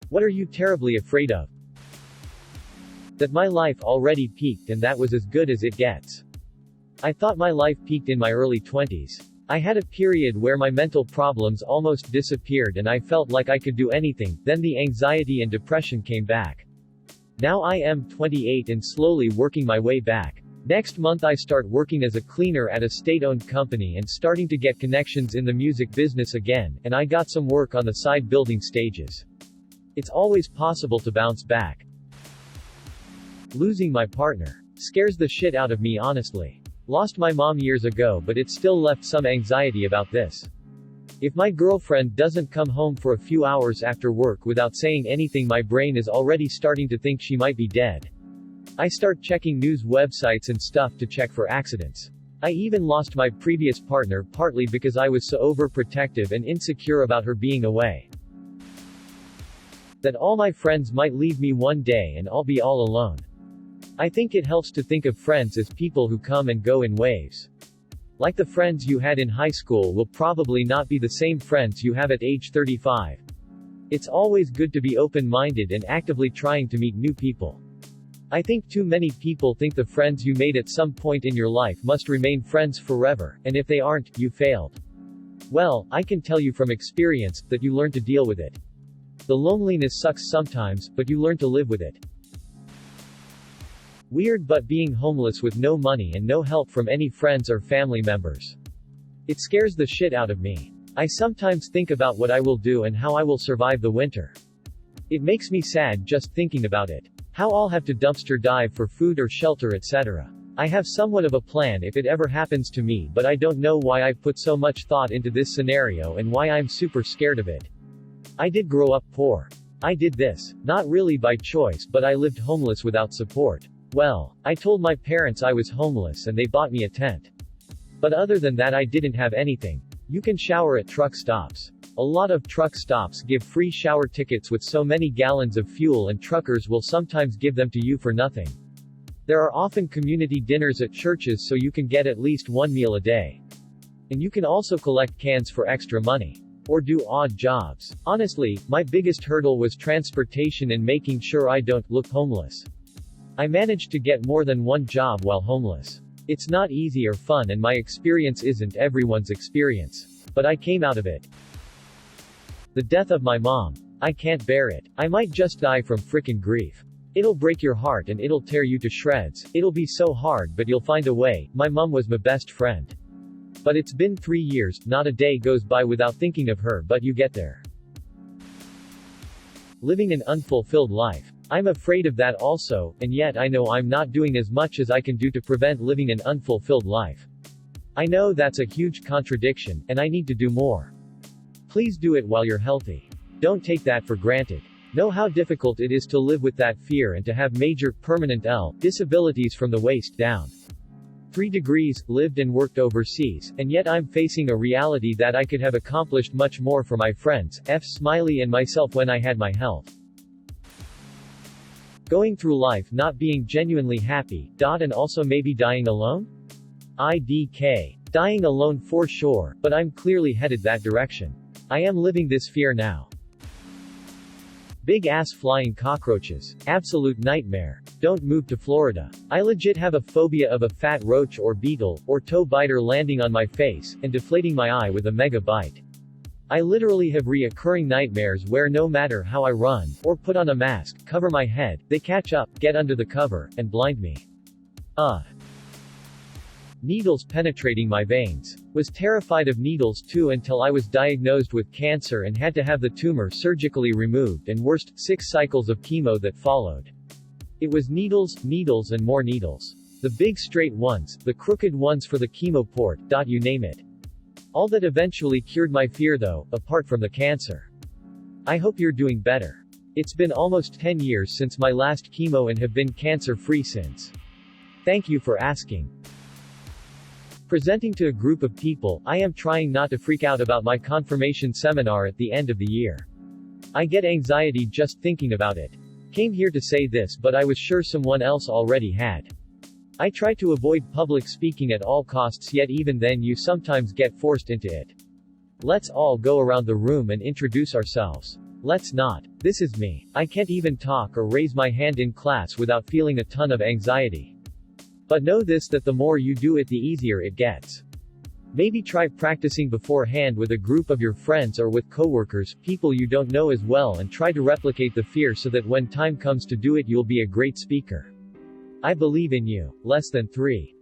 What are you terribly afraid of? That my life already peaked and that was as good as it gets. I thought my life peaked in my early 20s. I had a period where my mental problems almost disappeared and I felt like I could do anything, then the anxiety and depression came back. Now I am 28 and slowly working my way back. Next month I start working as a cleaner at a state-owned company and starting to get connections in the music business again, and I got some work on the side building stages. It's always possible to bounce back. Losing my partner scares the shit out of me, honestly. Lost my mom years ago, but it still left some anxiety about this. If my girlfriend doesn't come home for a few hours after work without saying anything, my brain is already starting to think she might be dead. I start checking news websites and stuff to check for accidents. I even lost my previous partner partly because I was so overprotective and insecure about her being away. That all my friends might leave me one day and I'll be all alone. I think it helps to think of friends as people who come and go in waves. Like the friends you had in high school will probably not be the same friends you have at age 35. It's always good to be open-minded and actively trying to meet new people. I think too many people think the friends you made at some point in your life must remain friends forever, and if they aren't, you failed. Well, I can tell you from experience that you learn to deal with it. The loneliness sucks sometimes, but you learn to live with it. Weird, but being homeless with no money and no help from any friends or family members. It scares the shit out of me. I sometimes think about what I will do and how I will survive the winter. It makes me sad just thinking about it. How I'll have to dumpster dive for food or shelter, etc. I have somewhat of a plan if it ever happens to me, but I don't know why I've put so much thought into this scenario and why I'm super scared of it. I did grow up poor. I did this, not really by choice, but I lived homeless without support. Well, I told my parents I was homeless and they bought me a tent. But other than that I didn't have anything. You can shower at truck stops. A lot of truck stops give free shower tickets with so many gallons of fuel, and truckers will sometimes give them to you for nothing. There are often community dinners at churches so you can get at least one meal a day. And you can also collect cans for extra money. Or do odd jobs. Honestly, my biggest hurdle was transportation and making sure I don't look homeless. I managed to get more than one job while homeless. It's not easy or fun, and my experience isn't everyone's experience. But I came out of it. The death of my mom. I can't bear it. I might just die from frickin' grief. It'll break your heart and it'll tear you to shreds. It'll be so hard, but you'll find a way. My mom was my best friend. But it's been 3 years, not a day goes by without thinking of her, but you get there. Living an unfulfilled life. I'm afraid of that also, and yet I know I'm not doing as much as I can do to prevent living an unfulfilled life. I know that's a huge contradiction, and I need to do more. Please do it while you're healthy. Don't take that for granted. Know how difficult it is to live with that fear and to have major, permanent disabilities from the waist down. 3 degrees, lived and worked overseas, and yet I'm facing a reality that I could have accomplished much more for my friends, Smiley, and myself when I had my health. Going through life not being genuinely happy, and also maybe dying alone? IDK. Dying alone for sure, but I'm clearly headed that direction. I am living this fear now. Big ass flying cockroaches. Absolute nightmare. Don't move to Florida. I legit have a phobia of a fat roach or beetle, or toe biter landing on my face, and deflating my eye with a mega bite. I literally have reoccurring nightmares where no matter how I run, or put on a mask, cover my head, they catch up, get under the cover, and blind me. Needles penetrating my veins. Was terrified of needles too until I was diagnosed with cancer and had to have the tumor surgically removed, and worst, 6 cycles of chemo that followed. It was needles, needles and more needles. The big straight ones, the crooked ones for the chemo port, you name it. All that eventually cured my fear though, apart from the cancer. I hope you're doing better. It's been almost 10 years since my last chemo and have been cancer-free since. Thank you for asking. Presenting to a group of people, I am trying not to freak out about my confirmation seminar at the end of the year. I get anxiety just thinking about it. Came here to say this, but I was sure someone else already had. I try to avoid public speaking at all costs, yet even then you sometimes get forced into it. Let's all go around the room and introduce ourselves. Let's not. This is me. I can't even talk or raise my hand in class without feeling a ton of anxiety. But know this, that the more you do it, the easier it gets. Maybe try practicing beforehand with a group of your friends or with coworkers, people you don't know as well, and try to replicate the fear so that when time comes to do it, you'll be a great speaker. I believe in you. Less than 3.